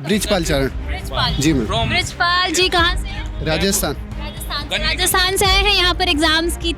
ब्रिजपाल चरण। जी मैम। ब्रिजपाल जी कहाँ से हैं? राजस्थान। राजस्थान से आए हैं यहाँ पर एग्जाम्स की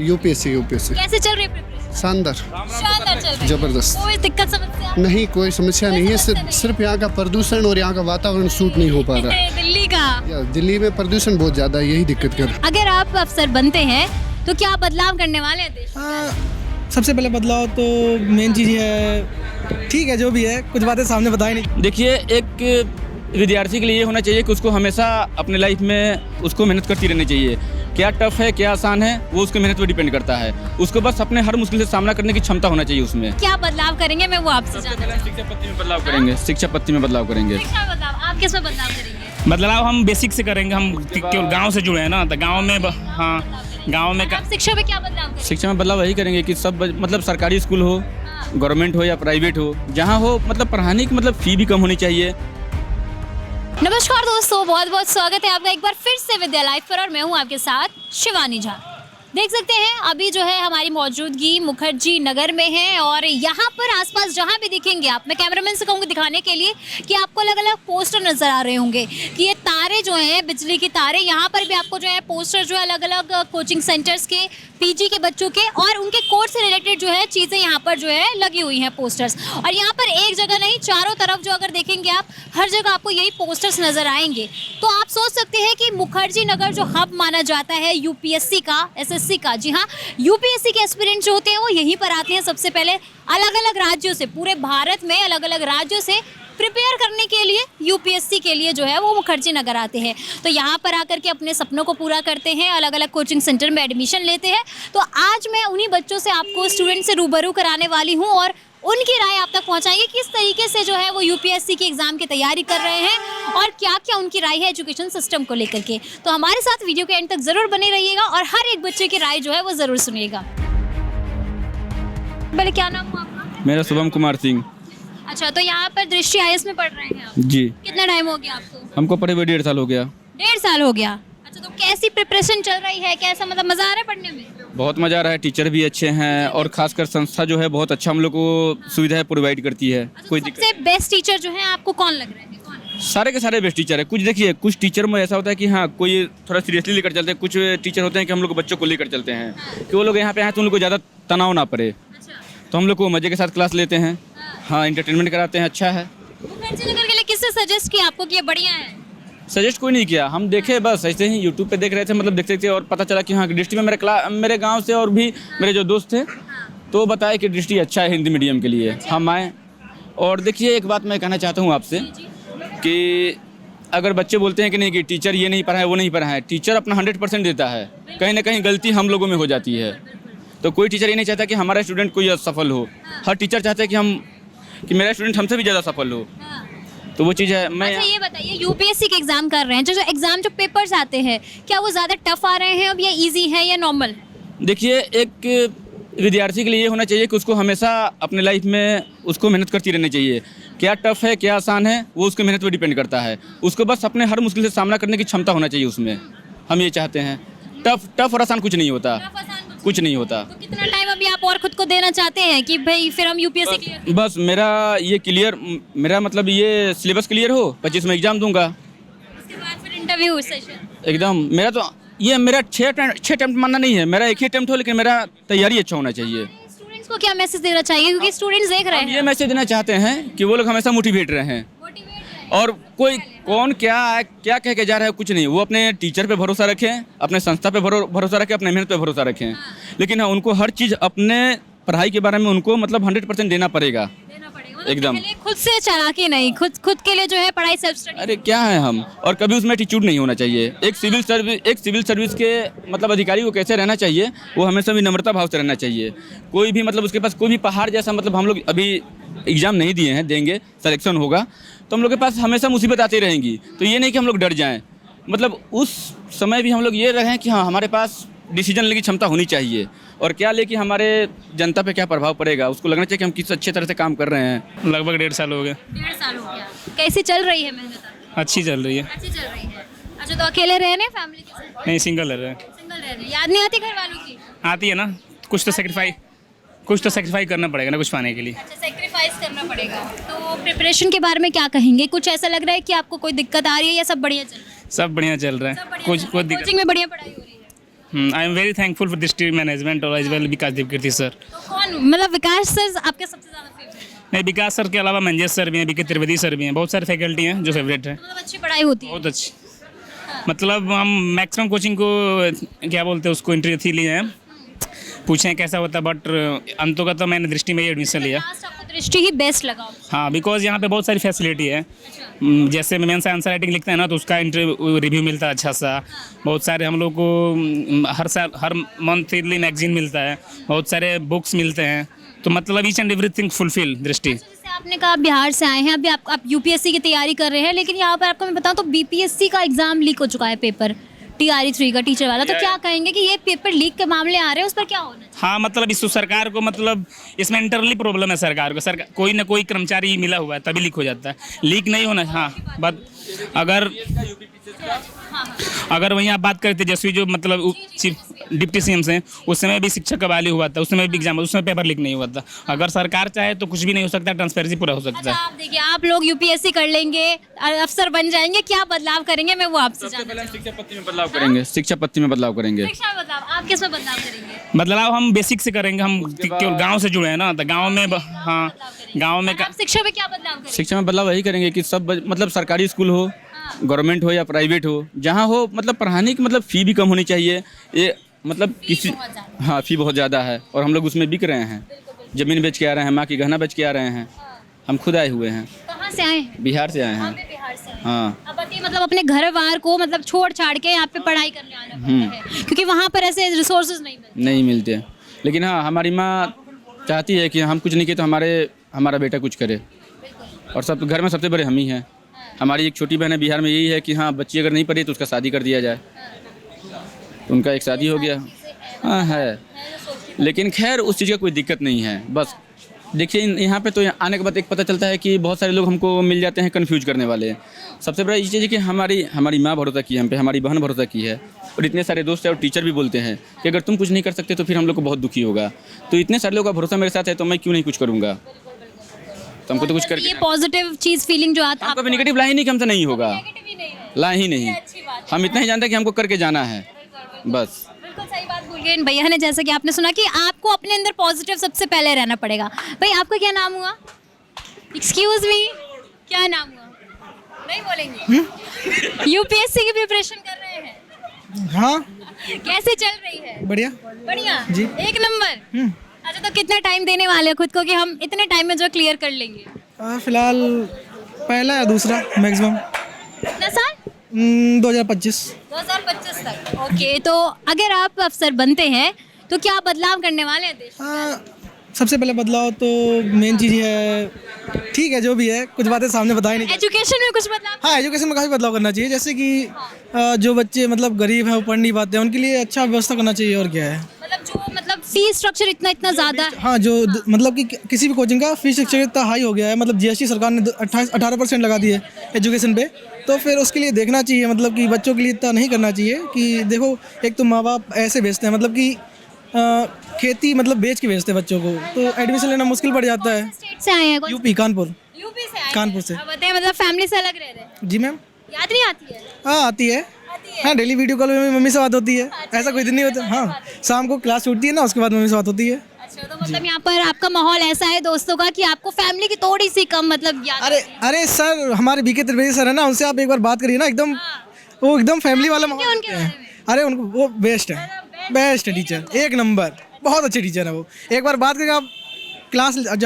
यूपीएससी। कैसे चल रही है प्रिपरेशन? शानदार, शानदार चल रही है। जबरदस्त। कोई दिक्कत समस्या नहीं, कोई समस्या नहीं है। सिर्फ यहाँ का प्रदूषण और यहाँ का वातावरण सूट नहीं हो पा रहा है। दिल्ली का? दिल्ली में प्रदूषण बहुत ज्यादा है, यही दिक्कत कर। अगर आप अफसर बनते हैं तो क्या बदलाव करने वाले हैं देश में? सबसे पहले बदलाव तो मेन चीज़ ये है, ठीक है जो भी है, कुछ बातें सामने बताई नहीं। देखिए, एक विद्यार्थी के लिए ये होना चाहिए कि उसको हमेशा अपने लाइफ में उसको मेहनत करती रहनी चाहिए। क्या टफ है, क्या आसान है, वो उसके मेहनत पर डिपेंड करता है। उसको बस अपने हर मुश्किल से सामना करने की क्षमता होना चाहिए उसमें। क्या बदलाव करेंगे, मैं वो आपसे जानना चाहूंगी। शिक्षा पद्धति में बदलाव करेंगे। शिक्षा पद्धति में बदलाव करेंगे। शिक्षा बदलाव, आप किस में बदलाव करेंगे? बदलाव हम बेसिक से करेंगे। हम केवल गांव से जुड़े हैं ना, तो गांव में हाँ, गांव में आप शिक्षा में क्या बदलाव करेंगे? शिक्षा में बदलाव वही करेंगे कि सब मतलब सरकारी स्कूल हो, गवर्नमेंट हो या प्राइवेट हो, जहाँ हो मतलब पढ़ाने की मतलब फ़ी भी कम होनी चाहिए। नमस्कार दोस्तों, बहुत बहुत स्वागत है आपका एक बार फिर से विद्या लाइव पर, और मैं हूँ आपके साथ शिवानी झा। देख सकते हैं अभी जो है हमारी मौजूदगी मुखर्जी नगर में है, और यहाँ पर आसपास जहाँ भी दिखेंगे आप, मैं कैमरामैन से कहूँगी दिखाने के लिए कि आपको अलग अलग पोस्टर नज़र आ रहे होंगे कि ये तारे जो हैं बिजली की तारे, यहाँ पर भी आपको जो है पोस्टर जो है अलग अलग कोचिंग सेंटर्स के, पीजी के बच्चों के और उनके कोर्स से रिलेटेड जो है चीज़ें यहाँ पर जो है लगी हुई हैं पोस्टर्स। और यहाँ पर एक जगह नहीं, चारों तरफ जो अगर देखेंगे आप, हर जगह आपको यही पोस्टर्स नज़र आएंगे। तो आप सोच सकते हैं कि मुखर्जी नगर जो हब माना जाता है यूपीएससी का, एसएससी का, जी हाँ, यूपीएससी के एस्पिरेंट जो होते हैं वो यहीं पर आते हैं सबसे पहले अलग अलग राज्यों से, पूरे भारत में अलग अलग राज्यों से प्रिपेयर करने के लिए यूपीएससी के लिए जो है वो मुखर्जी नगर आते हैं। तो यहाँ पर आकर के अपने सपनों को पूरा करते हैं, अलग अलग कोचिंग सेंटर में एडमिशन लेते हैं। तो आज मैं उन्हीं बच्चों से आपको स्टूडेंट से रूबरू कराने वाली हूँ और उनकी राय आप तक पहुँचाएंगे किस तरीके से जो है वो यूपीएससी की एग्ज़ाम की तैयारी कर रहे हैं और क्या क्या उनकी राय है एजुकेशन सिस्टम को लेकर के। तो हमारे साथ वीडियो के एंड तक ज़रूर बने रहिएगा और हर एक बच्चे की राय जो है वो ज़रूर सुनिएगा। पहले क्या नाम हुआ आपका? मेरा शुभम कुमार सिंह। अच्छा, तो यहाँ पर दृष्टि आईएएस में पढ़ रहे हैं आप? जी। कितना टाइम हो गया आपको? हमको पढ़े हुए 1.5 साल हो गया। 1.5 साल हो गया। अच्छा, तो कैसी प्रिपरेशन चल रही है, कैसा मतलब मजा आ रहा है पढ़ने में? बहुत मज़ा आ रहा है, टीचर भी अच्छे हैं और खासकर संस्था जो है बहुत अच्छा हम लोग को सुविधाएं प्रोवाइड करती है। अच्छा, कोई सबसे बेस्ट टीचर जो है आपको कौन लग रहे हैं? कौन? सारे के सारे बेस्ट टीचर है। कुछ देखिए, कुछ टीचर में ऐसा होता है कि हाँ कोई थोड़ा सीरियसली लेकर चलते हैं, कुछ टीचर होते हैं कि हम लोग बच्चों को लेकर चलते हैं कि वो लोग यहाँ पे आए तो उन लोग को ज़्यादा तनाव ना पड़े, तो हम लोग को मज़े के साथ क्लास लेते हैं। हाँ, इंटरटेनमेंट कराते हैं, अच्छा है। मुखर्जी नगर के लिए किससे सजेस्ट किया आपको कि ये बढ़िया है? सजेस्ट कोई नहीं किया, हम देखे बस ऐसे ही यूट्यूब पे देख रहे थे, मतलब देखते थे और पता चला कि हाँ डिस्ट्रिक्ट में मेरे गांव से और भी मेरे जो दोस्त थे तो बताए कि डिस्ट्रिक्ट अच्छा है हिंदी मीडियम के लिए। हम आए और देखिए, एक बात मैं कहना चाहता हूँ आपसे कि अगर बच्चे बोलते हैं कि नहीं कि टीचर ये नहीं पढ़ाए वो नहीं पढ़ाए, टीचर अपना 100% देता है, कहीं ना कहीं गलती हम लोगों में हो जाती है। तो कोई टीचर ये नहीं चाहता कि हमारा स्टूडेंट कोई सफल हो, हर टीचर चाहता है कि मेरा स्टूडेंट हमसे भी ज़्यादा सफल हो। तो वो चीज़ है। मैं अच्छा, ये बताइए, यूपीएससी के एग्जाम कर रहे हैं, जो एग्जाम जो पेपर्स आते हैं क्या वो ज़्यादा टफ आ रहे हैं अब या इजी है या नॉर्मल? देखिए, एक विद्यार्थी के लिए ये होना चाहिए कि उसको हमेशा अपने लाइफ में उसको मेहनत करती रहनी चाहिए। क्या टफ है, क्या आसान है, वो उसके मेहनत पर डिपेंड करता है। उसको बस अपने हर मुश्किल से सामना करने की क्षमता होना चाहिए उसमें। हम ये चाहते हैं। टफ और आसान कुछ नहीं होता, कुछ नहीं होता। तो कितना टाइम अभी आप और खुद को देना चाहते हैं कि भाई फिर हम यूपीएससी क्लियर? बस मेरा ये क्लियर, मेरा मतलब ये सिलेबस क्लियर हो, 25 में एग्जाम दूंगा, उसके बाद फिर इंटरव्यू सेशन एकदम। मेरा तो ये मेरा 6 अटेम्प्ट मानना नहीं है, मेरा एक ही अटेम्प्ट हो, लेकिन मेरा तैयारी अच्छा होना चाहिए। स्टूडेंट्स को क्या मैसेज देना चाहिए, क्योंकि स्टूडेंट्स देख रहे हम हैं? ये मैसेज देना चाहते हैं कि वो लोग हमेशा मोटिवेट रहें और कोई कौन क्या कह के जा रहा है कुछ नहीं, वो अपने टीचर पे भरोसा रखें, अपने संस्था पे भरोसा रखें, अपने मेहनत पे भरोसा रखें। लेकिन हाँ, उनको हर चीज़ अपने पढ़ाई के बारे में उनको मतलब 100% देना पड़ेगा एकदम। खुद से चालाकी नहीं, खुद के लिए जो है पढ़ाई सेल्फ स्टडी। अरे क्या है हम, और कभी उसमें एटीट्यूड नहीं होना चाहिए। एक सिविल सर्विस के मतलब अधिकारी को कैसे रहना चाहिए, वो हमेशा विनम्रता भाव से रहना चाहिए। कोई भी मतलब उसके पास कोई भी पहाड़ जैसा, मतलब हम लोग अभी एग्ज़ाम नहीं दिए हैं, देंगे, सिलेक्शन होगा तो हम लोग के पास हमेशा मुसीबत आती रहेंगी। तो ये नहीं कि हम लोग डर जाएं, मतलब उस समय भी हम लोग ये रहें कि हाँ हमारे पास डिसीजन लेने की क्षमता होनी चाहिए और क्या लेके हमारे जनता पे क्या प्रभाव पड़ेगा, उसको लगना चाहिए कि हम किस अच्छे तरह से काम कर रहे हैं। लगभग 1.5 साल हो गए। 1.5 साल हो गया। कैसी चल रही है मेहनत? अच्छी चल रही है। अच्छी चल रही है। अच्छा, तो अकेले रह रहे हैं फैमिली के साथ? नहीं, सिंगल रह रहे हैं। सिंगल रह रहे हैं। याद नहीं आती घर वालों की? आती है ना, कुछ तो सेक्रीफाई करना पड़ेगा ना कुछ पाने के लिए। अच्छा, सेक्रीफाई कॉम्प्रोमाइज करना पड़ेगा। तो प्रिपरेशन के बारे में क्या कहेंगे? कुछ ऐसा लग रहा है कि आपको कोई दिक्कत आ रही है या सब बढ़िया चल रहा है? सब बढ़िया चल रहा है, कुछ कोई दिक्कत। कोचिंग में बढ़िया पढ़ाई हो रही है। I am very thankful for this team management और एज वेल विकास देवकीर्ति सर। तो कौन मतलब विकास सर आपके सबसे ज़्यादा फेवरेट है? नहीं, विकास सर के अलावा मंजेश सर भी हैं, बीके त्रिवेदी सर भी हैं, बहुत सारे फैकल्टी हैं जो फेवरेट है। मतलब अच्छी पढ़ाई होती है। बहुत अच्छी, मतलब हम मैक्सिमम कोचिंग को क्या बोलते हैं उसको इंटरव्यू लिए हैं, पूछें कैसा होता है, बट अंतों का तो मैंने दृष्टि में ही एडमिशन लिया। लास्ट आपको दृष्टि ही बेस्ट लगा? हाँ, बिकॉज यहाँ पे बहुत सारी फैसिलिटी है। जैसे मेंस आंसर राइटिंग लिखते हैं ना, तो उसका इंटरव्यू रिव्यू मिलता है अच्छा सा। बहुत सारे हम लोग को हर साल हर मंथली मैगजीन मिलता है, बहुत सारे बुक्स मिलते हैं, तो मतलब ईच एंड एवरीथिंग फुलफिल दृष्टि। जैसे आपने कहा आप बिहार से आए हैं, अभी आप यूपीएससी की तैयारी कर रहे हैं, लेकिन यहाँ पर आपको मैं बताऊँ तो बीपीएससी का एग्जाम लीक हो चुका है, पेपर TRE 3 का टीचर वाला। तो क्या कहेंगे कि ये पेपर लीक के मामले आ रहे हैं, उस पर क्या होना चाहिए? हाँ, मतलब इस सरकार को, मतलब इसमें इंटरनली प्रॉब्लम है सरकार को। सरकार कोई ना कोई कर्मचारी मिला हुआ है तभी लीक हो जाता है, लीक नहीं होना। हाँ, बट अगर वहीं आप बात करें तेजस्वी जो मतलब चीफ डिप्टी CM हैं, उस समय भी शिक्षक का बहाली हुआ था, उस समय भी एग्जाम, उस समय पेपर लीक नहीं हुआ था। अगर सरकार चाहे तो कुछ भी नहीं हो सकता, ट्रांसपेरेंसी पूरा हो सकता अच्छा, है। आप देखिए, आप लोग यूपीएससी कर लेंगे, अफसर बन जाएंगे, क्या बदलाव करेंगे? मैं वो आपसे जानना चाहूँगी। शिक्षा पद्धति में बदलाव करेंगे, शिक्षा पद्धति में बदलाव करेंगे। शिक्षा में बदलाव, आप किस में बदलाव करेंगे? बदलाव हम बेसिक से करेंगे, हम केवल गाँव से जुड़े हैं ना, तो गाँव में हाँ, गाँव में आप शिक्षा में क्या बदलाव करेंगे? शिक्षा में बदलाव वही करेंगे कि सब मतलब सरकारी स्कूल हो, गवर्नमेंट हो या प्राइवेट हो, जहाँ हो मतलब पढ़ाने की मतलब फ़ी भी कम होनी चाहिए। ये मतलब किसी, हाँ, फ़ी बहुत ज़्यादा है और हम लोग उसमें बिक रहे हैं, ज़मीन बेच के आ रहे हैं, माँ की गहना बेच के आ रहे हैं। हम खुद आए हुए हैं। कहाँ से आए हैं? बिहार से आए हैं। बिहार से। हाँ। अब बताइए, मतलब अपने घर बार को मतलब छोड़ छाड़ के यहाँ पे पढ़ाई करने आना पड़ता है, क्योंकि वहाँ पर ऐसे रिसोर्सेज नहीं मिलते। लेकिन हाँ, हमारी माँ चाहती है कि हम कुछ नहीं किए तो हमारा बेटा कुछ करे, और सब घर में सबसे बड़े हम ही हैं। हमारी एक छोटी बहन है बिहार में, यही है कि हाँ, बच्ची अगर नहीं पढ़ी तो उसका शादी कर दिया जाए। उनका एक शादी हो गया, हाँ है, लेकिन खैर उस चीज़ का कोई दिक्कत नहीं है। बस देखिए, यहाँ पे तो आने के बाद एक पता चलता है कि बहुत सारे लोग हमको मिल जाते हैं कंफ्यूज करने वाले। सबसे बड़ा ये चीज़ है कि हमारी माँ भरोसा की है हम पे, हमारी बहन भरोसा की है, और इतने सारे दोस्त हैं और टीचर भी बोलते हैं कि अगर तुम कुछ नहीं कर सकते तो फिर हम लोग को बहुत दुखी होगा। तो इतने सारे लोगों का भरोसा मेरे साथ है तो मैं क्यों नहीं कुछ करूँगा। तो हमको तो कुछ करके, ये पॉजिटिव चीज़ फीलिंग जो आता है, कभी नेगेटिव ला ही नहीं कि हमसे नहीं होगा, ला ही नहीं। हम इतना ही जानते हैं कि हमको करके जाना है, बस। बिल्कुल सही बात बोल गए इन भैया ने, जैसे कि आपने सुना कि आपको अपने अंदर पॉजिटिव सबसे पहले रहना पड़ेगा। भाई, आपका क्या नाम हुआ? एक्सक्यूज मी, क्या नाम हुआ? नहीं बोलेंगे? यूपीएससी की प्रिपरेशन कर रहे हैं? हाँ, कैसे चल रही है? बढ़िया बढ़िया जी। एक नंबर। अच्छा, तो कितना टाइम देने वाले हैं खुद को कि हम इतने टाइम में जो क्लियर कर लेंगे? फिलहाल पहला या दूसरा मैक्सिमम। कितना साल? 2025 तक। ओके, तो अगर आप अफसर बनते हैं तो क्या बदलाव करने वाले हैं देश में? हाँ, सबसे पहले बदलाव तो मेन चीज़ है, ठीक है जो भी है, कुछ बातें सामने बताई नहीं। एजुकेशन में कुछ बदलाव? हाँ, एजुकेशन में काफ़ी बदलाव करना चाहिए। जैसे कि जो बच्चे मतलब गरीब हैं, वो पढ़ नहीं पाते हैं, उनके लिए अच्छा व्यवस्था करना चाहिए। और क्या है, मतलब फीस स्ट्रक्चर इतना ज़्यादा है। हाँ, जो मतलब कि किसी भी कोचिंग का फीस स्ट्रक्चर इतना हाई हो गया है, मतलब GST सरकार ने 18% लगा दी है एजुकेशन पे, तो फिर उसके लिए देखना चाहिए, मतलब कि बच्चों के लिए इतना नहीं करना चाहिए। कि देखो, एक तो माँ बाप ऐसे भेजते हैं, मतलब कि खेती मतलब बेच के भेजते हैं बच्चों को, तो एडमिशन लेना मुश्किल पड़ जाता है। स्टेट से आए हैं? यूपी कानपुर से कानपुर से। अब बताइए, मतलब फैमिली से अलग रह रहे हैं? जी मैम। याद नहीं आती है? हाँ, आती है। हाँ, डेली वीडियो कॉल में मम्मी से बात होती है। ऐसा कोई दिन नहीं होता। हाँ, शाम को क्लास छूटती है ना, उसके बाद मम्मी से बात होती है। अच्छा, तो मतलब यहाँ पर आपका माहौल ऐसा है दोस्तों का कि आपको फैमिली की थोड़ी सी कम मतलब याद? अरे सर, हमारे बीके त्रिवेदी सर है ना, उनसे आप एक बार बात करिए ना, एकदम वो एकदम फैमिली वाला माहौल उनके बारे में? अरे उनको वो बेस्ट है टीचर, एक नंबर, बहुत अच्छे टीचर है वो। एक बार बात करके आप क्लास, जब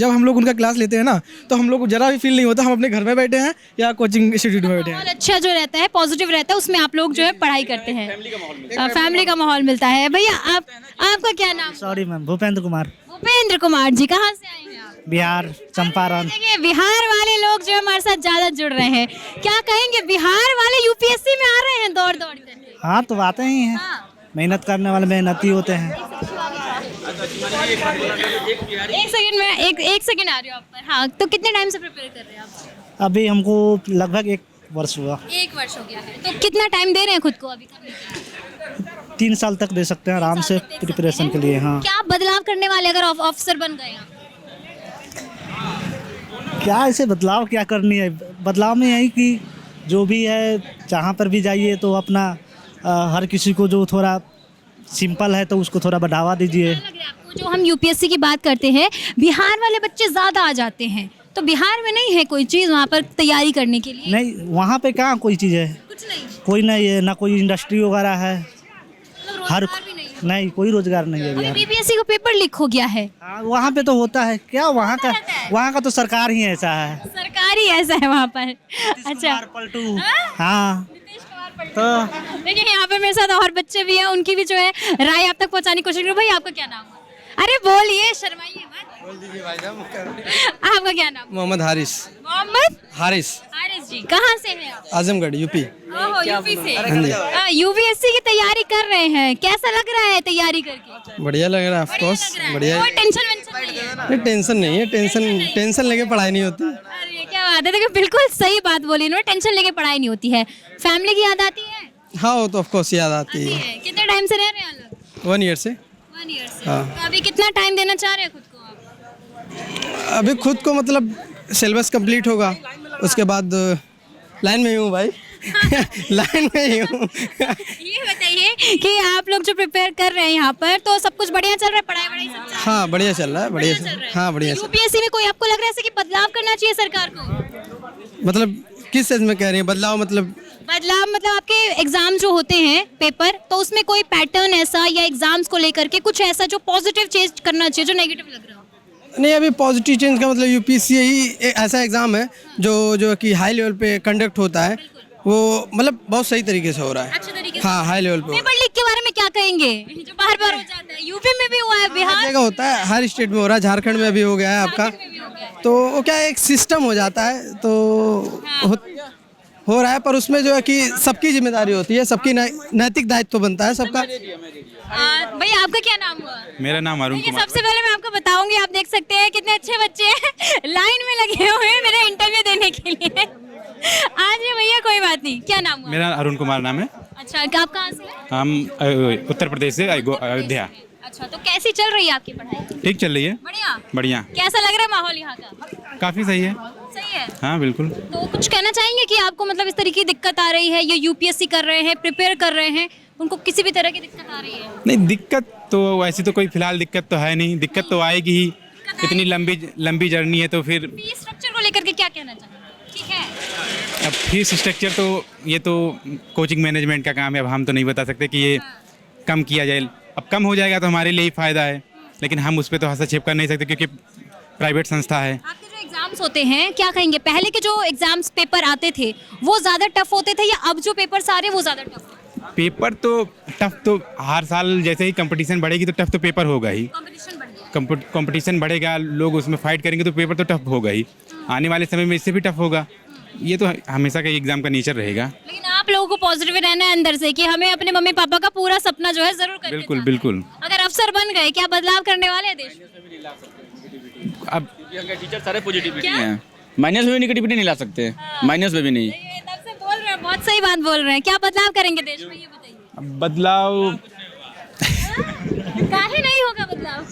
हम लोग उनका क्लास लेते हैं ना, तो हम लोग को जरा भी फील नहीं होता हम अपने घर में बैठे हैं या कोचिंग इंस्टीट्यूट में बैठे हैं। माहौल अच्छा जो रहता है, पॉजिटिव रहता है, उसमें आप लोग जो है पढ़ाई करते हैं, फैमिली का माहौल मिलता है। भैया, आपका क्या नाम? Sorry ma'am, Bhupendra Kumar. भूपेंद्र कुमार जी, कहाँ से आए हैं आप? बिहार, चंपारण। देखिए, बिहार वाले लोग जो हमारे साथ ज्यादा जुड़ रहे हैं, क्या कहेंगे? बिहार वाले यूपीएससी में आ रहे हैं दौड़ करके? हाँ, तो आते ही हैं, मेहनत करने वाले मेहनती होते हैं। एक सेकंड आ रही हो आप पर। हाँ, तो कितने टाइम से प्रिपेयर कर रहे हैं आप? अभी हमको लगभग 1 वर्ष हुआ। 1 वर्ष हो गया है। तो कितना टाइम दे रहे हैं खुद को अभी करने के लिए? 3 साल तक दे सकते हैं आराम से प्रिपरेशन के लिए। हाँ, क्या बदलाव करने वाले अगर ऑफिसर बन गए आप? क्या ऐसे बदलाव क्या करनी है? बदलाव में यही कि जो भी है जहाँ पर भी जाइए तो अपना हर किसी को जो थोड़ा सिंपल है तो उसको थोड़ा बढ़ावा दीजिए। क्या लग रहा है आपको? जो हम यूपीएससी की बात करते हैं, बिहार वाले बच्चे ज़्यादा आ जाते हैं, तो बिहार में नहीं है कोई चीज़ वहाँ पर तैयारी करने के लिए? नहीं, वहाँ पे कहाँ कोई चीज़ है? कुछ नहीं, कोई नहीं है, ना कोई इंडस्ट्री वगैरह है। मतलब हर रोजगार भी नहीं है। नहीं, कोई रोजगार नहीं है अभी बिहार। बीपीएससी का पेपर लीक हो गया है। हाँ, वहाँ पे तो होता है क्या? वहाँ का तो सरकार ही ऐसा है। सरकारी ऐसा है वहाँ पर। अच्छा, पलटू। हाँ तो देखिए यहाँ पे मेरे साथ और बच्चे भी हैं, उनकी भी जो है राय आप तक पहुँचाने की कोशिश करो। भाई आपका क्या नाम है? अरे बोलिए, शर्माइए मत। बोल दीजिए भाई साहब। आपका क्या नाम? मोहम्मद हारिस। मोहम्मद हारिस, हारिस जी, कहाँ से हैं आप? आजमगढ़, यूपी। ओहो, यूपी से। यूपीएससी की तैयारी कर रहे हैं, कैसा लग रहा है तैयारी करके? बढ़िया लग रहा है, ऑफ कोर्स बढ़िया। कोई टेंशन वेंशन नहीं है? नहीं, टेंशन नहीं है, टेंशन लेके पढ़ाई नहीं होती। अरे क्या बात है, देखो बिल्कुल सही बात बोली इन्होंने, टेंशन लेके पढ़ाई नहीं होती है। फैमिली की याद आती है? हाँ, वो तो ऑफ कोर्स याद आती है। कितने टाइम से रह रहे हैं अलग? 1 ईयर से। 1 ईयर से। हाँ। तो अभी कितना टाइम देना चाह रहे हैं खुद को आप? अभी खुद को मतलब सिलेबस कंप्लीट होगा, उसके बाद लाइन में ही हूँ भाई। लाइन में ही हूँ। ये बताइए कि आप लोग जो प्रिपेयर कर रहे हैं यहाँ पर, तो सब कुछ बढ़िया चल रहा है, पढ़ाई वढ़ाई सब चल रहा है? हाँ, बढ़िया चल रहा है, बढ़िया चल रहा है। हाँ, बढ़िया चल यूपीएससी में कोई आपको लग रहा है ऐसे कि बदलाव करना चाहिए सरकार को? मतलब किस चीज़ में कह रही हैं बदलाव? मतलब आपके एग्जाम जो होते हैं पेपर, तो उसमें कोई पैटर्न ऐसा या एग्जाम्स को लेकर के कुछ ऐसा जो पॉजिटिव चेंज करना चाहिए जो नेगेटिव लग रहा हो? नहीं, अभी पॉजिटिव चेंज का मतलब यूपीएससी ही ऐसा एग्ज़ाम है जो कि हाई लेवल पे कंडक्ट होता है, वो मतलब बहुत सही तरीके से हो रहा है। अच्छे तरीके से। हाँ, हाई लेवल पे पेपर लीक के बारे में क्या कहेंगे, जो बार बार हो जाता है? यूपी में भी हुआ है, हर बिहार जगह होता है, हर स्टेट में हो रहा है, झारखंड में भी हो गया है आपका। में भी हो गया है। तो वो क्या है, एक सिस्टम हो जाता है, तो हो रहा है, पर उसमें जो है कि सबकी जिम्मेदारी होती है, सबकी नैतिक दायित्व बनता है सबका। भैया आपका क्या नाम हुआ? मेरा नाम अरुण देखिए, कुमार। सबसे पहले मैं आपको बताऊंगी, आप देख सकते हैं कितने अच्छे बच्चे हैं, लाइन में लगे हुए हैं मेरा इंटरव्यू देने के लिए। आज भैया कोई बात नहीं, क्या नाम हुआ? मेरा अरुण कुमार नाम है। अच्छा, आप कहाँ से हैं? हम उत्तर प्रदेश से अयोध्या। अच्छा, तो कैसी चल रही है आपकी पढ़ाई? ठीक चल रही है, बढ़िया। बढ़िया, कैसा लग रहा है माहौल यहाँ का? काफ़ी सही है। सही है। हाँ, बिल्कुल। तो कुछ कहना चाहेंगे कि आपको मतलब इस तरीके की दिक्कत आ रही है, ये यूपीएससी कर रहे हैं, प्रिपेयर कर रहे हैं, उनको किसी भी तरह की दिक्कत आ रही है? नहीं, दिक्कत तो ऐसी तो कोई फिलहाल दिक्कत तो है नहीं, दिक्कत तो आएगी ही। इतनी लंबी जर्नी है तो फिर। फीस स्ट्रक्चर को लेकर के क्या कहना चाहेंगे? ठीक है। अब फीस स्ट्रक्चर तो ये तो कोचिंग मैनेजमेंट का काम है, अब हम तो नहीं बता सकते कि ये कम किया जाए। अब कम हो जाएगा तो हमारे लिए ही फ़ायदा है, लेकिन हम उस पर तो हस्तक्षेप कर नहीं सकते क्योंकि प्राइवेट संस्था है। आपके जो एग्जाम्स होते हैं, क्या कहेंगे, पहले के जो एग्जाम्स पेपर आते थे वो ज़्यादा टफ होते थे या अब जो पेपर्स आ रहे हैं वो ज़्यादा टफ है? पेपर तो टफ तो हर साल जैसे ही कंपटीशन बढ़ेगी तो टफ तो पेपर होगा ही। कंपटीशन बढ़ गया। कंपटीशन बढ़ेगा, लोग उसमें फाइट करेंगे तो पेपर तो टफ होगा ही। आने वाले समय में इससे भी टफ होगा, ये तो हमेशा का एग्जाम का नेचर रहेगा। लेकिन आप लोगों को पॉजिटिव रहना है अंदर से कि हमें अपने मम्मी पापा का पूरा सपना जो है जरूर करके बिल्कुल जाना है। बिल्कुल। अगर अफसर बन गए, क्या बदलाव करने वाले हैं देश में? अब टीचर सारे पॉजिटिविटी हैं, माइनस में भी निगेटिविटी नहीं ला सकते, माइनस में भी नहीं। ये तब से बोल रहे हैं, बहुत सही बात बोल रहे हैं। क्या बदलाव करेंगे देश में, ये बताइए। अब बदलाव काहे नहीं होगा बदलाव?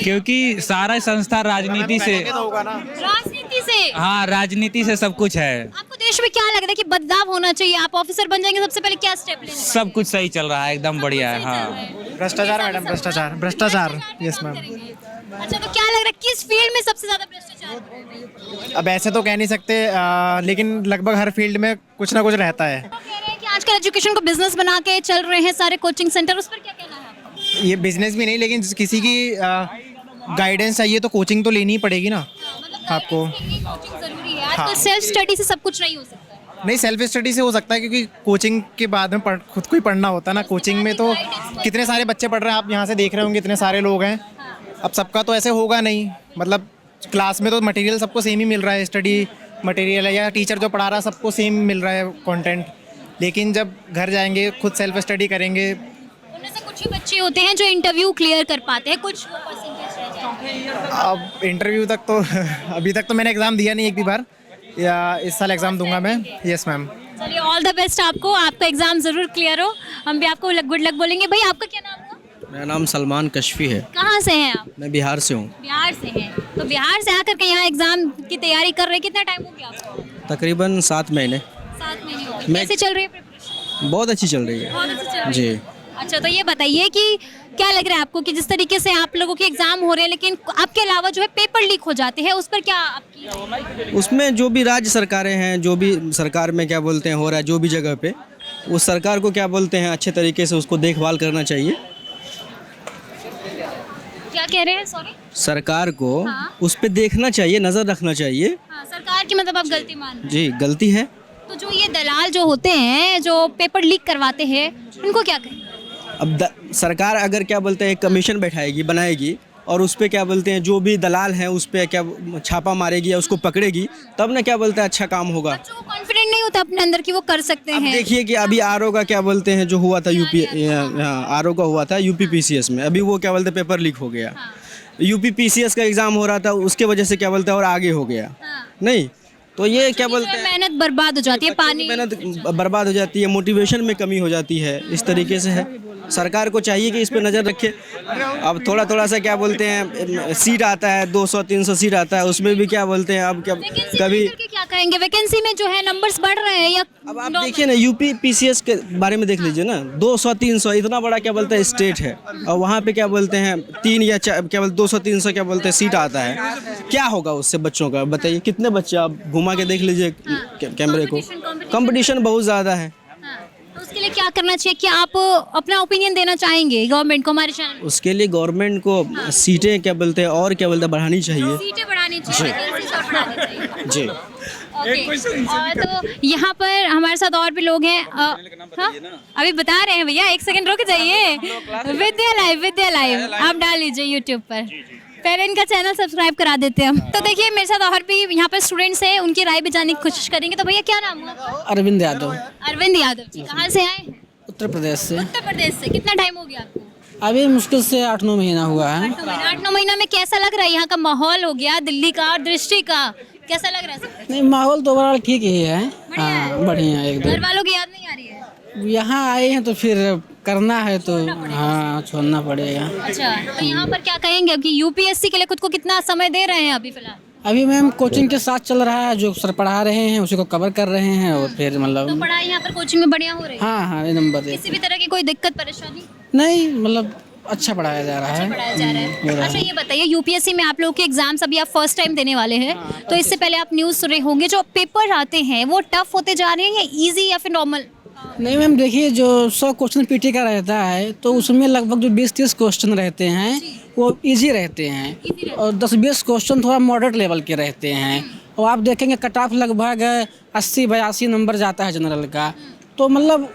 क्योंकि सारा संस्था राजनीति से, राजनीति से। हाँ, राजनीति से सब कुछ है। आपको देश में क्या लगता है कि बदलाव होना चाहिए? आप ऑफिसर बन जाएंगे, सबसे पहले क्या स्टेप लेंगे? सब कुछ सही चल रहा है, एकदम बढ़िया है। हाँ, भ्रष्टाचार मैडम, भ्रष्टाचार। Yes ma'am. अच्छा, तो क्या लग रहा है किस फील्ड में सबसे ज्यादा भ्रष्टाचार? अब ऐसे तो कह नहीं सकते, लेकिन लगभग हर फील्ड में कुछ ना कुछ रहता है। तो कह रहे हैं कि आजकल एजुकेशन को बिजनेस बना के चल रहे हैं सारे कोचिंग सेंटर, उस पर क्या कहना है आपका? ये बिजनेस भी नहीं, लेकिन किसी की गाइडेंस चाहिए तो कोचिंग तो लेनी ही पड़ेगी ना आपको। कोचिंग जरूरी है आजकल, सेल्फ स्टडी से सब कुछ नहीं हो सकता। नहीं, सेल्फ स्टडी से हो सकता है, क्योंकि कोचिंग के बाद में खुद को ही पढ़ना होता है ना। कोचिंग में तो कितने सारे बच्चे पढ़ रहे हैं, आप यहाँ से देख रहे होंगे, इतने सारे लोग हैं। अब सबका तो ऐसे होगा नहीं, मतलब क्लास में तो मटेरियल सबको सेम ही मिल रहा है, स्टडी मटेरियल है या टीचर जो पढ़ा रहा है सबको सेम मिल रहा है कंटेंट। लेकिन जब घर जाएंगे, खुद सेल्फ स्टडी करेंगे। उनमें से कुछ ही बच्चे होते हैं जो इंटरव्यू क्लियर कर पाते हैं, कुछ परसेंटेज रह जाते हैं। अब इंटरव्यू तक तो अभी तक तो मैंने एग्ज़ाम दिया नहीं एक भी बार, या इस साल एग्ज़ाम दूंगा मैं। Yes ma'am. चलिए, ऑल द बेस्ट आपको, आपका एग्जाम जरूर क्लियर हो। हम भी आपको गुड लक बोलेंगे। भाई आपका क्या नाम हुआ? मेरा नाम सलमान कशफी है। कहाँ से हैं आप? मैं बिहार से हूँ। बिहार से हैं। तो बिहार से आकर के यहाँ एग्जाम की तैयारी कर रहे हैं, कितना टाइम हो गया आपको? तकरीबन 7 महीने। 7 महीने हो गए। कैसे चल रही है प्रिपरेशन? बहुत अच्छी चल रही है। बहुत अच्छी चल रही जी। है। अच्छा, तो ये बताइए कि क्या लग रहा है आपको कि जिस तरीके से आप लोगों के एग्जाम हो रहे हैं लेकिन आपके अलावा जो है पेपर लीक हो जाते हैं, उस पर क्या आपकी? उसमें जो भी राज्य सरकारें हैं, जो भी सरकार में क्या बोलते हैं हो रहा है, जो भी जगह पे उस सरकार को क्या बोलते हैं अच्छे तरीके से उसको देखभाल करना चाहिए। क्या कह रहे हैं? सॉरी। सरकार को हाँ। उस पे देखना चाहिए, नज़र रखना चाहिए। हाँ, सरकार की मतलब आप गलती मान रहे हैं। जी, गलती है। तो जो ये दलाल जो होते हैं जो पेपर लीक करवाते हैं उनको क्या कहें? अब सरकार अगर क्या बोलते हैं कमीशन बैठाएगी, बनाएगी और उस पे क्या बोलते हैं जो भी दलाल हैं उस पे क्या छापा मारेगी या उसको पकड़ेगी, तब ना क्या बोलते हैं अच्छा काम होगा। बच्चों को कॉन्फिडेंट नहीं होता अपने अंदर कि वो कर सकते अब हैं। देखिए कि अभी आरओ का क्या बोलते हैं जो हुआ था यूपी, आरओ का हुआ था यूपी पीसीएस में, अभी वो क्या बोलते हैं पेपर लीक हो गया। यूपी पीसीएस का एग्ज़ाम हो रहा था, उसके वजह से क्या बोलते हैं और आगे हो गया। नहीं तो ये क्या बोलते हैं मेहनत बर्बाद हो जाती है, पानी मेहनत बर्बाद हो जाती है, मोटिवेशन में कमी हो जाती है, इस तरीके से है। सरकार को चाहिए कि इस पे नज़र रखे। अब थोड़ा थोड़ा सा क्या बोलते हैं सीट आता है, 200-300 सीट आता है, उसमें भी क्या बोलते हैं अब क्या कभी क्या कहेंगे? वैकेंसी में जो है नंबर्स बढ़ रहे हैं या अब आप देखिए ना यूपी पीसीएस के बारे में देख लीजिए ना, 200-300 इतना बड़ा क्या बोलते हैं स्टेट है और वहाँ पे क्या बोलते हैं 3 या 4 क्या बोलते 200-300 क्या बोलते हैं सीट आता है। क्या होगा उससे बच्चों का बताइए? कितने बच्चे आप घुमा के देख लीजिए कैमरे को, कंपटीशन बहुत ज़्यादा है। तो उसके लिए क्या करना चाहिए? क्या आप अपना ओपिनियन देना चाहेंगे गवर्नमेंट को हमारे चैनल? उसके लिए गवर्नमेंट को सीटें क्या बोलते हैं और क्या बोलते हैं बढ़ानी चाहिए। सीटें बढ़ानी चाहिए, वैकेंसीज और बढ़ानी चाहिए। जी। ओके। और तो यहाँ पर हमारे साथ और भी लोग हैं। हाँ? अभी बता रहे हैं भैया, 1 सेकंड रुक जाइए। विद्या लाइव आप डाल लीजिए यूट्यूब पर, पहले इनका चैनल सब्सक्राइब करा देते हैं हम। तो देखिए मेरे साथ और भी यहाँ पर स्टूडेंट्स हैं, उनकी राय भी जानने की कोशिश करेंगे। तो भैया क्या नाम हुआ? अरविंद यादव, अरविंद यादव जी। कहाँ से आए? उत्तर प्रदेश से। उत्तर प्रदेश से। कितना टाइम हो गया आपको? अभी मुश्किल से 8-9 महीना हुआ है। 8-9 महीना में कैसा लग रहा है यहाँ का माहौल हो गया दिल्ली का और दृष्टि का, कैसा लग रहा है सब? नहीं, माहौल तो ओवरऑल ठीक ही है। हाँ, बढ़िया है घर एकदम। वालों की याद नहीं आ रही है? यहाँ आए हैं तो फिर करना है तो हाँ छोड़ना पड़ेगा। अच्छा, तो यहाँ पर क्या कहेंगे कि यूपीएससी के लिए खुद को कितना समय दे रहे हैं अभी फिलहाल? अभी मैम कोचिंग के साथ चल रहा है, जो सर पढ़ा रहे हैं उसी को कवर कर रहे हैं और फिर तो मतलब पढ़ाई यहाँ पर कोचिंग में बढ़िया हो रही है? हाँ ये नंबर है। किसी भी तरह की कोई दिक्कत परेशानी नहीं, मतलब अच्छा पढ़ाया जा रहा है। पढ़ाया जा रहा है। अच्छा ये बताइए, यूपीएससी में आप लोगों के एग्जाम्स अभी आप फर्स्ट टाइम देने वाले हैं, तो इससे पहले आप न्यूज़ सुन रहे होंगे, जो पेपर आते हैं वो टफ होते जा रहे हैं या इजी या फिर नॉर्मल? नहीं मैम, देखिए जो 100 क्वेश्चन पीटी का रहता है तो उसमें लगभग जो 20-30 क्वेश्चन रहते हैं वो इजी रहते हैं और 10-20 क्वेश्चन थोड़ा मॉडरेट लेवल के रहते हैं। और आप देखेंगे कट ऑफ लगभग 80-82 नंबर जाता है जनरल का, तो मतलब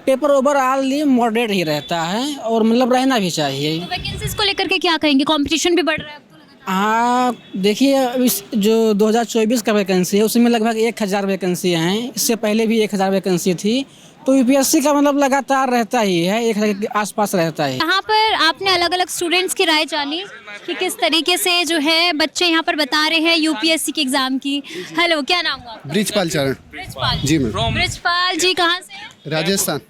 पेपर ओवरऑल मॉडरेट ही रहता है और मतलब रहना भी चाहिए। तो वैकेंसीज को लेकर के क्या कहेंगे? कंपटीशन भी बढ़ रहा है अब तो लगातार। हाँ देखिए, इस जो 2024 का वैकेंसी है उसमें लगभग 1000 वैकेंसी हैं, इससे पहले भी 1000 वैकेंसी थी, तो यूपीएससी का मतलब लगातार रहता ही है, 1000 के आसपास रहता है। यहाँ पर आपने अलग अलग स्टूडेंट्स की राय जानी कि किस तरीके से जो है बच्चे यहाँ पर बता रहे हैं यूपीएससी के एग्जाम की। हेलो, क्या नाम हुआ आपका? ब्रिजपाल चरण। ब्रिजपाल जी मैम। ब्रिजपाल जी कहाँ से हैं? राजस्थान।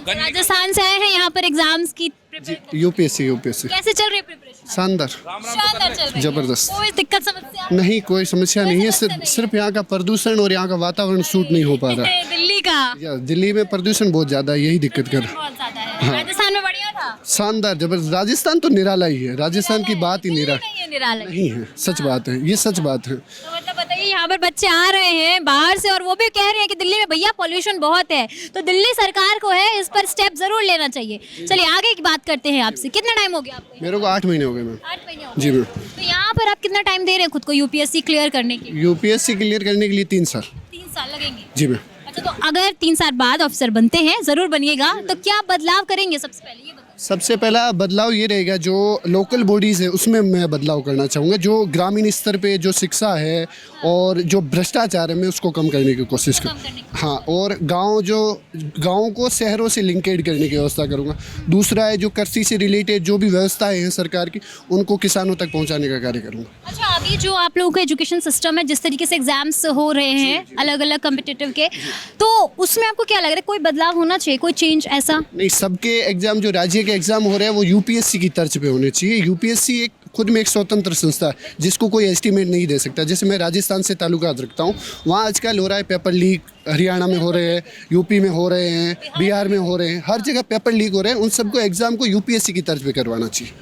राजस्थान से आए हैं यहाँ पर एग्जाम्स की प्रिपरेशन। यूपीएससी कैसे चल रही है प्रिपरेशन? शानदार, शानदार चल रही है। जबरदस्त। कोई दिक्कत समस्या नहीं, कोई समस्या नहीं है, सिर्फ यहाँ का प्रदूषण और यहाँ का वातावरण सूट नहीं हो पा रहा है। दिल्ली का दिल्ली में प्रदूषण बहुत ज्यादा है, यही दिक्कत कर रहा है। बहुत ज्यादा है। राजस्थान में बढ़िया था, शानदार, जबरदस्त। राजस्थान तो निराला ही है, राजस्थान की बात ही निराला नहीं है निराला। नहीं है, सच बात है, ये सच बात है। तो मतलब बताइए, यहाँ पर बच्चे आ रहे हैं बाहर से और वो भी कह रहे हैं कि दिल्ली में भैया पॉल्यूशन बहुत है, तो दिल्ली सरकार को है इस पर स्टेप जरूर लेना चाहिए। चलिए आगे की बात करते हैं आपसे। कितना टाइम हो गया आपको? मेरे को 8 महीने हो गए मैम। 8 महीने हो जी गए। मैम। तो यहाँ पर आप कितना टाइम दे रहे हैं खुद को यूपीएससी क्लियर करने के लिए? यूपीएससी क्लियर करने के लिए 3 साल। 3 साल लगेंगे? जी मैम। अच्छा, तो अगर 3 साल बाद ऑफिसर बनते हैं, जरूर बनिएगा, तो क्या बदलाव करेंगे? सबसे पहले ये बताइए। सबसे पहला बदलाव ये रहेगा, जो लोकल बॉडीज़ है उसमें मैं बदलाव करना चाहूँगा। जो ग्रामीण स्तर पे जो शिक्षा है और जो भ्रष्टाचार है मैं उसको कम करने की कोशिश करूँ। हाँ, और गाँव को शहरों से लिंकेड करने की व्यवस्था करूँगा। दूसरा है जो कृषि से रिलेटेड जो भी व्यवस्थाएं हैं सरकार की, उनको किसानों तक पहुँचाने का कार्य करूँगा। अच्छा, अभी जो आप लोगों का एजुकेशन सिस्टम है, जिस तरीके से एग्जाम्स हो रहे हैं अलग अलग कॉम्पिटिटिव के, तो उसमें आपको क्या लग रहा है कोई बदलाव होना चाहिए, कोई चेंज ऐसा? नहीं, सबके एग्जाम जो राज्य के एग्ज़ाम हो रहे हैं वो यूपीएससी की तर्ज पे होने चाहिए। यूपीएससी एक खुद में एक स्वतंत्र संस्था है जिसको कोई एस्टीमेट नहीं दे सकता। जैसे मैं राजस्थान से ताल्लुकात रखता हूँ, वहाँ आजकल हो रहा है पेपर लीक, हरियाणा में हो रहे हैं, यूपी में हो रहे हैं, बिहार में हो रहे हैं, हर जगह पेपर लीक हो रहे हैं। उन सबको एग्ज़ाम को यूपीएससी की तर्ज पे करवाना चाहिए।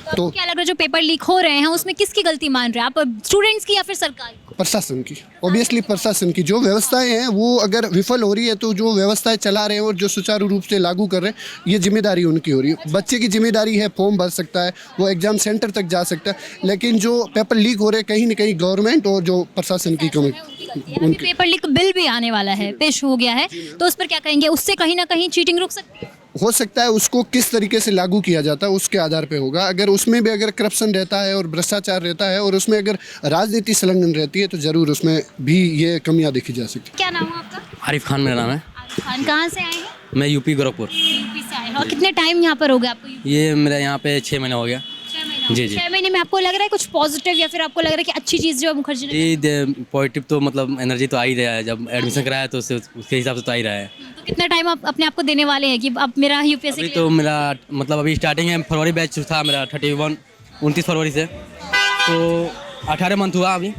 तो क्या लग रहा है जो पेपर लीक हो रहे हैं उसमें किसकी गलती मान रहे हैं आप, स्टूडेंट्स की या फिर सरकार की? प्रशासन की, ऑब्वियसली प्रशासन की। जो व्यवस्थाएं हैं वो अगर विफल हो रही है तो जो व्यवस्थाएं चला रहे हैं और जो सुचारू रूप से लागू कर रहे हैं ये जिम्मेदारी उनकी हो रही है। बच्चे की जिम्मेदारी है, फॉर्म भर सकता है, वो एग्जाम सेंटर तक जा सकता है, लेकिन जो पेपर लीक हो रहे हैं कहीं ना कहीं गवर्नमेंट और जो प्रशासन की कमी। अभी पेपर लीक बिल भी आने वाला है, पेश हो गया है, तो उस पर क्या कहेंगे? उससे कहीं ना कहीं चीटिंग रुक सकती है? हो सकता है, उसको किस तरीके से लागू किया जाता है उसके आधार पे होगा। अगर उसमें भी अगर करप्शन रहता है और भ्रष्टाचार रहता है और उसमें अगर राजनीति संलग्न रहती है तो ज़रूर उसमें भी ये कमियां देखी जा सकती है। क्या नाम है आपका? आरिफ खान मेरा नाम है। आरिफ खान, कहाँ से आए हैं? मैं यूपी गोरखपुर। यूपी से आए हैं। और कितने टाइम यहाँ पर हो गया आपको? ये मेरा यहाँ पे 6 महीने हो गया। 6 महीने। जी, जी। 6 महीने में आपको लग रहा है कुछ पॉजिटिव या फिर आपको लग रहा है कि अच्छी चीज़ जो है मुखर्जी ने? जी, पॉजिटिव तो मतलब एनर्जी तो आ ही रहा है। जब एडमिशन कराया तो उसके हिसाब से तो आ ही रहा है। तो कितना टाइम आप अपने आप को देने वाले हैं कि अब मेरा यूपीएससी? अभी तो मेरा मतलब अभी स्टार्टिंग है, फरवरी बैच था मेरा 29 फरवरी से, तो 18 मंथ हुआ। अभी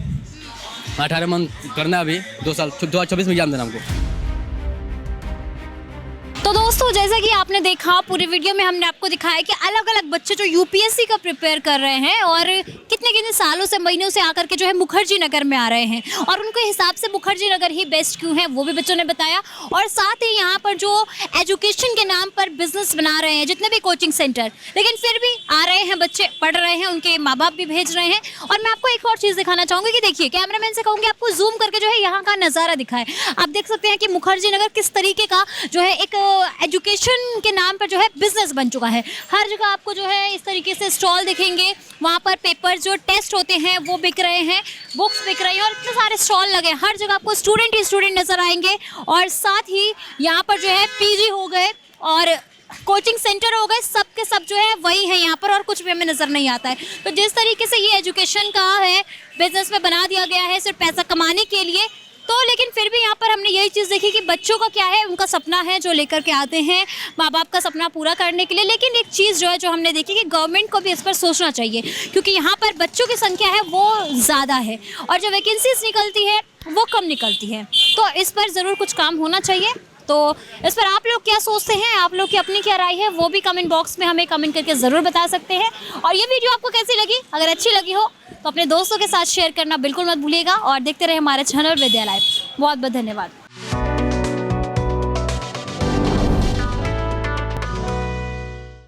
18 मंथ करना है, अभी 2 साल 2024 में एग्जाम देना हमको। तो दोस्तों जैसा कि आपने देखा पूरे वीडियो में हमने आपको दिखाया कि अलग अलग बच्चे जो यूपीएससी का प्रिपेयर कर रहे हैं और कितने कितने सालों से महीनों से आकर के जो है मुखर्जी नगर में आ रहे हैं और उनके हिसाब से मुखर्जी नगर ही बेस्ट क्यों है वो भी बच्चों ने बताया। और साथ ही यहाँ पर जो एजुकेशन के नाम पर बिजनेस बना रहे हैं जितने भी कोचिंग सेंटर, लेकिन फिर भी आ रहे हैं बच्चे, पढ़ रहे हैं, उनके माँ बाप भी भेज रहे हैं। और मैं आपको एक और चीज़ दिखाना चाहूँगी कि देखिए, कैमरामैन से कहूँगी आपको जूम करके जो है यहाँ का नज़ारा दिखाए। आप देख सकते हैं कि मुखर्जी नगर किस तरीके का जो है एक एजुकेशन के नाम पर जो है बिजनेस बन चुका है। हर जगह आपको जो है इस तरीके से स्टॉल दिखेंगे, वहाँ पर पेपर जो टेस्ट होते हैं वो बिक रहे हैं, बुक्स बिक रही हैं और इतने सारे स्टॉल लगे हैं। हर जगह आपको स्टूडेंट ही स्टूडेंट नजर आएंगे और साथ ही यहाँ पर जो है पीजी हो गए और कोचिंग सेंटर हो गए, सब के सब जो है वही है यहाँ पर और कुछ भी हमें नज़र नहीं आता है। तो जिस तरीके से ये एजुकेशन का है बिजनेस में बना दिया गया है सिर्फ पैसा कमाने के लिए, तो लेकिन फिर भी यहाँ पर हमने यही चीज़ देखी कि बच्चों का क्या है, उनका सपना है जो लेकर के आते हैं माँ बाप का सपना पूरा करने के लिए। लेकिन एक चीज़ जो है जो हमने देखी कि गवर्नमेंट को भी इस पर सोचना चाहिए क्योंकि यहाँ पर बच्चों की संख्या है वो ज़्यादा है और जो वैकेंसीज निकलती है वो कम निकलती है। तो इस पर ज़रूर कुछ काम होना चाहिए। तो इस पर आप लोग क्या सोचते हैं, आप लोग की अपनी क्या राय है वो भी कमेंट बॉक्स में हमें कमेंट करके ज़रूर बता सकते हैं। और ये वीडियो आपको कैसी लगी, अगर अच्छी लगी हो तो अपने दोस्तों के साथ शेयर करना बिल्कुल मत भूलिएगा और देखते रहे हमारे चैनल विद्या लाइव। बहुत बहुत धन्यवाद।